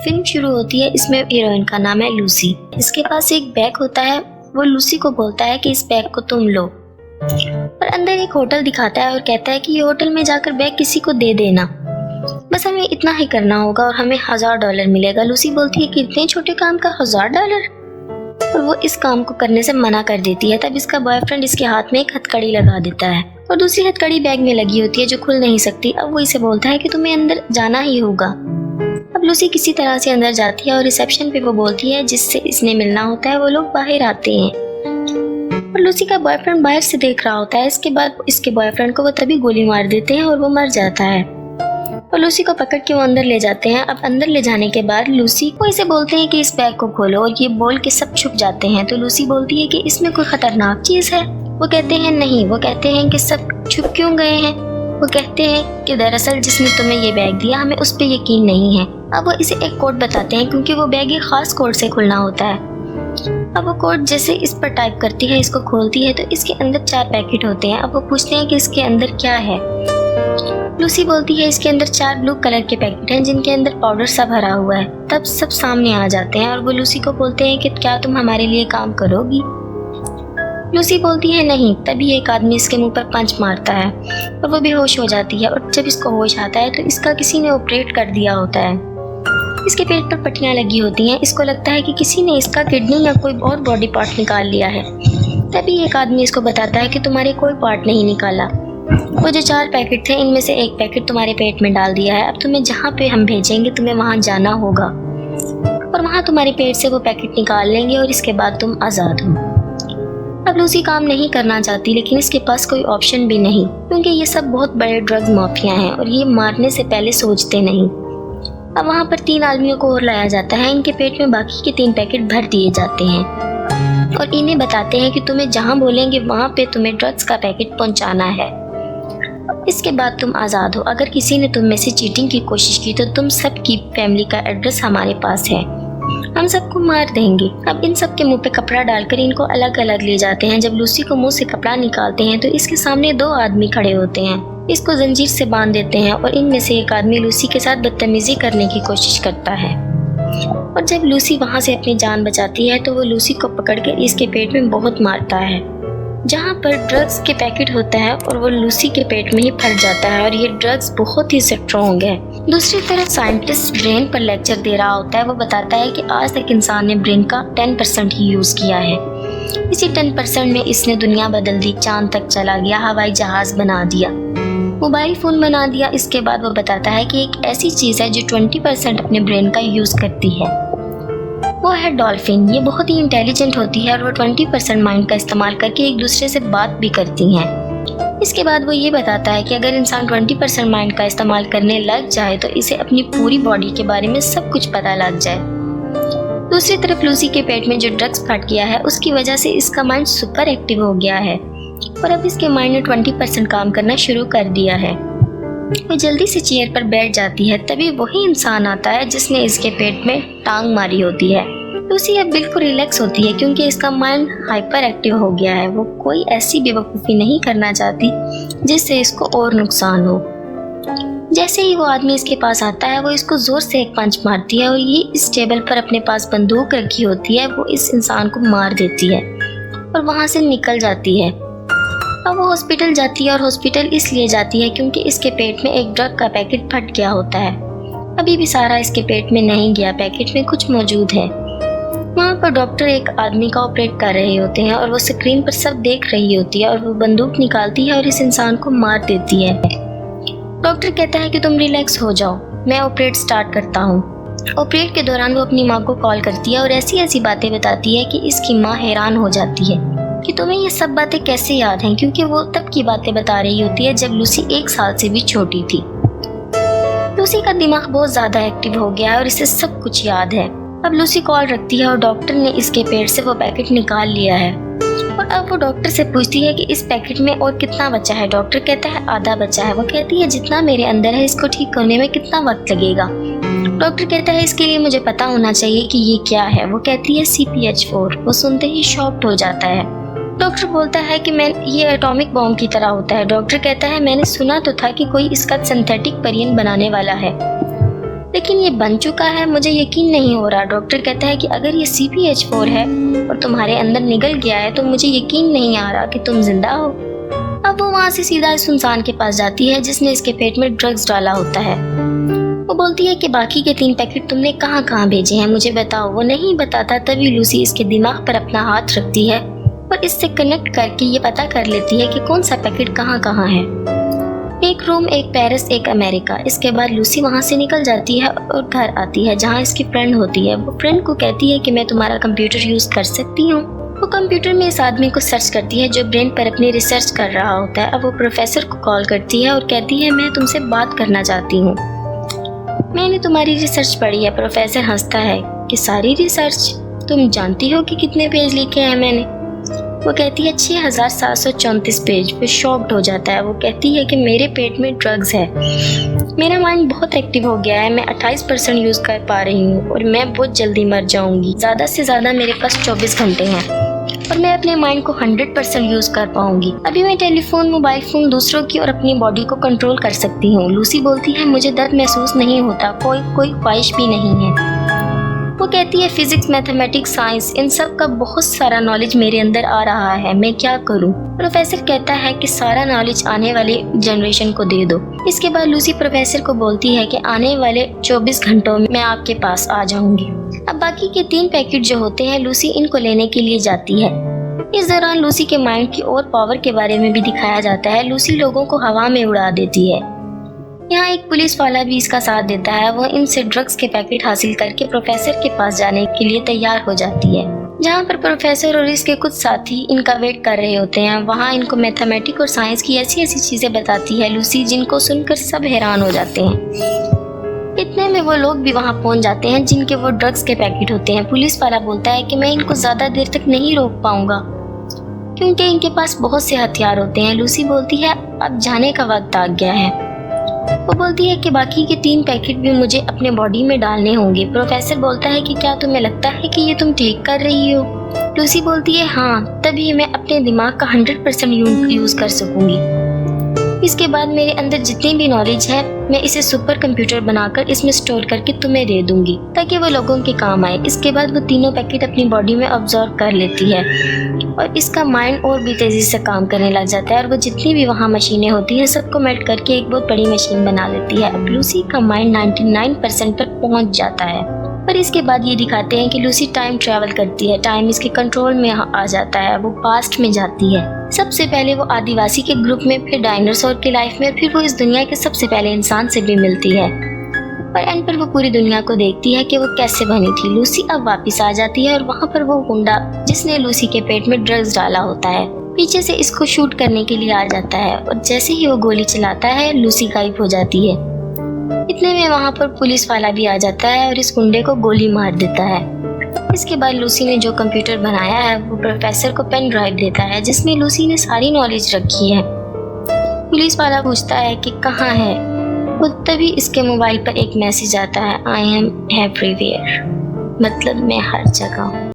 Film शुरू होती है। इसमें हीरोइन का नाम है लूसी। इसके पास एक बैग होता है। वो लूसी को बोलता है कि इस बैग को तुम लो, और अंदर एक होटल दिखाता है और कहता है कि ये होटल में जाकर बैग किसी को दे देना, बस हमें इतना ही करना होगा और हमें $1000 मिलेगा। लूसी बोलती है कि इतने छोटे काम का $1000, और वो इस काम को करने से मना कर देती है। तब इसका बॉयफ्रेंड इसके हाथ में एक हथकड़ी लगा देता है और दूसरी हथकड़ी बैग में लगी होती है जो खुल नहीं सकती। अब वो इसे बोलता है कि तुम्हें अंदर जाना ही होगा। अब लूसी किसी तरह से अंदर जाती है और रिसेप्शन पे वो बोलती है जिससे इसने मिलना होता है वो लोग बाहर आते हैं, और लूसी का बॉयफ्रेंड बाहर से देख रहा होता है। इसके बाद इसके बॉयफ्रेंड को वो तभी गोली मार देते हैं और वो मर जाता है, और लूसी को पकड़ के वो अंदर ले जाते हैं। अब अंदर ले जाने के बाद लूसी को इसे बोलते हैं कि इस बैग को खोलो, और ये बोल के सब छुप जाते हैं। तो लूसी बोलती है कि इसमें कोई खतरनाक चीज है। वो कहते हैं नहीं। वो कहते हैं कि सब छुप क्यों गए हैं। वो कहते हैं कि दरअसल जिसने तुम्हें ये बैग दिया हमें उस पर यकीन नहीं है। अब वो इसे एक कोड बताते हैं क्योंकि वो बैग एक खास कोड से खुलना होता है। अब वो कोड जैसे इस पर टाइप करती है, इसको खोलती है, तो इसके अंदर 4 पैकेट होते हैं। अब वो पूछते हैं कि इसके अंदर क्या है। लूसी बोलती है इसके अंदर 4 ब्लू कलर के पैकेट हैं जिनके अंदर पाउडर सा भरा हुआ है। तब सब सामने आ जाते हैं और वो लूसी को बोलते हैं कि क्या तुम हमारे लिए काम करोगी। लूसी बोलती है नहीं। तभी एक आदमी इसके मुंह पर पंच मारता है और वो बेहोश हो जाती है, और जब इसको होश आता है तो इसका किसी ने ऑपरेट कर दिया होता है। इसके पेट पर पट्टियां लगी होती हैं। इसको लगता है कि किसी ने इसका किडनी या कोई और बॉडी पार्ट निकाल लिया है। तभी एक आदमी इसको बताता है कि तुम्हारे कोई पार्ट नहीं निकाला। वो जो 4 पैकेट थे इनमें से एक पैकेट तुम्हारे पेट में डाल दिया है। अब तुम्हें जहाँ पे हम भेजेंगे तुम्हें वहाँ जाना होगा, और वहाँ तुम्हारे पेट से वो पैकेट निकाल लेंगे और इसके बाद तुम आज़ाद हो। अब लूसी काम नहीं करना चाहती, लेकिन इसके पास कोई ऑप्शन भी नहीं क्योंकि ये सब बहुत बड़े ड्रग्स माफिया हैं और ये मारने से पहले सोचते नहीं। अब वहाँ पर 3 आदमियों को और लाया जाता है। इनके पेट में बाकी के 3 पैकेट भर दिए जाते हैं और इन्हें बताते हैं कि तुम्हें जहाँ बोलेंगे वहाँ पे तुम्हें ड्रग्स का पैकेट पहुँचाना है। इसके बाद तुम आज़ाद हो। अगर किसी ने तुम में से चीटिंग की कोशिश की तो तुम सबकी फैमिली का एड्रेस हमारे पास है, हम सबको मार देंगे। अब इन सब के मुंह पे कपड़ा डालकर इनको अलग अलग ले जाते हैं। जब लूसी को मुंह से कपड़ा निकालते हैं तो इसके सामने 2 आदमी खड़े होते हैं। इसको जंजीर से बांध देते हैं और इनमें से एक आदमी लूसी के साथ बदतमीजी करने की कोशिश करता है, और जब लूसी वहाँ से अपनी जान बचाती है तो वो लूसी को पकड़कर इसके पेट में बहुत मारता है जहाँ पर ड्रग्स के पैकेट होता है, और वो लूसी के पेट में ही फट जाता है, और ये ड्रग्स बहुत ही स्ट्रॉन्ग है। दूसरी तरफ साइंटिस्ट ब्रेन पर लेक्चर दे रहा होता है। वो बताता है कि आज तक इंसान ने ब्रेन का 10% ही यूज किया है। इसी 10% में इसने दुनिया बदल दी, चांद तक चला गया, हवाई जहाज बना दिया, मोबाइल फोन बना दिया। इसके बाद वो बताता है कि एक ऐसी चीज है जो 20% अपने ब्रेन का यूज करती है, वो है डॉल्फिन। ये बहुत ही इंटेलिजेंट होती है और वो 20% माइंड का इस्तेमाल करके एक दूसरे से बात भी करती हैं। इसके बाद वो ये बताता है कि अगर इंसान 20% माइंड का इस्तेमाल करने लग जाए तो इसे अपनी पूरी बॉडी के बारे में सब कुछ पता लग जाए। दूसरी तरफ लूसी के पेट में जो ड्रग्स फट गया है उसकी वजह से इसका माइंड सुपर एक्टिव हो गया है, और अब इसके माइंड ने 20% काम करना शुरू कर दिया है। वो जल्दी से चेयर पर बैठ जाती है। तभी वही इंसान आता है जिसने इसके पेट में टांग मारी होती है। लूसी अब बिल्कुल रिलैक्स होती है क्योंकि इसका माइंड हाइपर एक्टिव हो गया है। वो कोई ऐसी बेवकूफ़ी नहीं करना चाहती जिससे इसको और नुकसान हो। जैसे ही वो आदमी इसके पास आता है वो इसको जोर से एक पंच मारती है, और ये इस टेबल पर अपने पास बंदूक रखी होती है वो इस इंसान को मार देती है और वहाँ से निकल जाती है। अब वो हॉस्पिटल जाती है, और हॉस्पिटल इसलिए जाती है क्योंकि इसके पेट में एक ड्रग का पैकेट फट गया होता है। अभी भी सारा इसके पेट में नहीं गया, पैकेट में कुछ मौजूद है। वहाँ पर डॉक्टर एक आदमी का ऑपरेट कर रहे होते हैं और वो स्क्रीन पर सब देख रही होती है, और वो बंदूक निकालती है और इस इंसान को मार देती है। डॉक्टर कहता है कि तुम रिलैक्स हो जाओ, मैं ऑपरेट स्टार्ट करता हूँ। ऑपरेट के दौरान वो अपनी माँ को कॉल करती है और ऐसी ऐसी बातें बताती है कि इसकी माँ हैरान हो जाती है कि तुम्हें ये सब बातें कैसे याद हैं, क्योंकि वो तब की बातें बता रही होती है जब लूसी 1 साल से भी छोटी थी। लूसी का दिमाग बहुत ज़्यादा एक्टिव हो गया है और इसे सब कुछ याद है। अब लूसी कॉल रखती है और डॉक्टर ने इसके पेट से वो पैकेट निकाल लिया है, और अब वो डॉक्टर से पूछती है कि इस पैकेट में और कितना बचा है। डॉक्टर कहता है आधा बचा है। वो कहती है जितना मेरे अंदर है इसको ठीक करने में कितना वक्त लगेगा। डॉक्टर कहता है इसके लिए मुझे पता होना चाहिए कि ये क्या है। वो कहती है CPH4। वो सुनते ही शॉक्ड हो जाता है। डॉक्टर बोलता है कि ये एटॉमिक बॉम्ब की तरह होता है। डॉक्टर कहता है मैंने सुना तो था कि कोई इसका सिंथेटिक परियन बनाने वाला है, लेकिन ये बन चुका है, मुझे यकीन नहीं हो रहा। डॉक्टर कहता है कि अगर ये CPH4 है और तुम्हारे अंदर निगल गया है तो मुझे यकीन नहीं आ रहा कि तुम जिंदा हो। अब वो वहाँ से सीधा इस इंसान के पास जाती है जिसने इसके पेट में ड्रग्स डाला होता है। वो बोलती है कि बाकी के 3 पैकेट तुमने कहाँ कहाँ भेजे हैं, मुझे बताओ। वो नहीं बताता। तभी लूसी इसके दिमाग पर अपना हाथ रखती है और इससे कनेक्ट करके ये पता कर लेती है कि कौन सा पैकेट कहाँ कहाँ है। एक रोम, एक पेरिस, एक अमेरिका। इसके बाद लूसी वहाँ से निकल जाती है और घर आती है जहाँ इसकी फ्रेंड होती है। वो फ्रेंड को कहती है कि मैं तुम्हारा कंप्यूटर यूज कर सकती हूँ। वो कंप्यूटर में इस आदमी को सर्च करती है जो ब्रेन पर अपनी रिसर्च कर रहा होता है। अब वो प्रोफेसर को कॉल करती है और कहती है मैं तुमसे बात करना चाहती हूँ, मैंने तुम्हारी रिसर्च पढ़ी है। प्रोफेसर हंसता है कि सारी रिसर्च? तुम जानती हो कि कितने पेज लिखे हैं मैंने? वो कहती है 6734 पेज। फिर शॉक्ड हो जाता है। वो कहती है कि मेरे पेट में ड्रग्स है, मेरा माइंड बहुत एक्टिव हो गया है, मैं 28% यूज कर पा रही हूँ और मैं बहुत जल्दी मर जाऊंगी। ज्यादा से ज्यादा मेरे पास 24 घंटे हैं और मैं अपने माइंड को 100% यूज कर पाऊंगी। अभी मैं टेलीफोन, मोबाइल फोन, दूसरों की और अपनी बॉडी को कंट्रोल कर सकती हूँ। लूसी बोलती है मुझे दर्द महसूस नहीं होता, कोई ख्वाहिश भी नहीं है। वो कहती है फिजिक्स, मैथमेटिक्स, साइंस, इन सब का बहुत सारा नॉलेज मेरे अंदर आ रहा है, मैं क्या करूं? प्रोफेसर कहता है कि सारा नॉलेज आने वाली जनरेशन को दे दो। इसके बाद लूसी प्रोफेसर को बोलती है कि आने वाले 24 घंटों में मैं आपके पास आ जाऊंगी। अब बाकी के 3 पैकेट जो होते हैं लूसी इनको लेने के लिए जाती है। इस दौरान लूसी के माइंड की और पावर के बारे में भी दिखाया जाता है। लूसी लोगों को हवा में उड़ा देती है। यहाँ एक पुलिस वाला भी इसका साथ देता है। वो इनसे ड्रग्स के पैकेट हासिल करके प्रोफेसर के पास जाने के लिए तैयार हो जाती है, जहाँ पर प्रोफेसर और इसके कुछ साथी इनका वेट कर रहे होते हैं। वहाँ इनको मैथमेटिक्स और साइंस की ऐसी ऐसी चीजें बताती है लूसी जिनको सुनकर सब हैरान हो जाते हैं। इतने में वो लोग भी वहाँ पहुँच जाते हैं जिनके वो ड्रग्स के पैकेट होते हैं। पुलिस वाला बोलता है कि मैं इनको ज्यादा देर तक नहीं रोक पाऊंगा क्योंकि इनके पास बहुत से हथियार होते हैं। लूसी बोलती है अब जाने का वक्त आ गया है। वो बोलती है कि बाकी के 3 पैकेट भी मुझे अपने बॉडी में डालने होंगे। प्रोफेसर बोलता है कि क्या तुम्हें लगता है कि ये तुम ठीक कर रही हो? लूसी बोलती है हाँ, तभी मैं अपने दिमाग का 100% यूज कर सकूंगी। इसके बाद मेरे अंदर जितनी भी नॉलेज है मैं इसे सुपर कंप्यूटर बनाकर इसमें स्टोर करके तुम्हें दे दूंगी ताकि वो लोगों के काम आए। इसके बाद वो तीनों पैकेट अपनी बॉडी में ऑब्जर्व कर लेती है और इसका माइंड और भी तेजी से काम करने लग जाता है और वो जितनी भी वहाँ मशीनें होती हैं सबको मेल्ट करके एक बहुत बड़ी मशीन बना लेती है। अब लूसी का माइंड 99% पर पहुँच जाता है। पर इसके बाद ये दिखाते हैं कि लूसी टाइम ट्रैवल करती है, टाइम इसके कंट्रोल में आ जाता है, वो पास्ट में जाती है। सबसे पहले वो आदिवासी के ग्रुप में, फिर डायनासोर की लाइफ में, फिर वो इस दुनिया के सबसे पहले इंसान से भी मिलती है और एंड पर वो पूरी दुनिया को देखती है कि वो कैसे बनी थी। लूसी अब वापस आ जाती है और वहाँ पर वो गुंडा जिसने लूसी के पेट में ड्रग्स डाला होता है पीछे से इसको शूट करने के लिए आ जाता है और जैसे ही वो गोली चलाता है लूसी गायब हो जाती है। इतने में वहाँ पर पुलिस वाला भी आ जाता है और इस गुंडे को गोली मार देता है। इसके बाद लूसी ने जो कंप्यूटर बनाया है वो प्रोफेसर को पेन ड्राइव देता है जिसमें लूसी ने सारी नॉलेज रखी है। पुलिस वाला पूछता है कि कहाँ है वो, तभी इसके मोबाइल पर एक मैसेज आता है, आई एम एवरीवेयर, मतलब मैं हर जगह हूँ।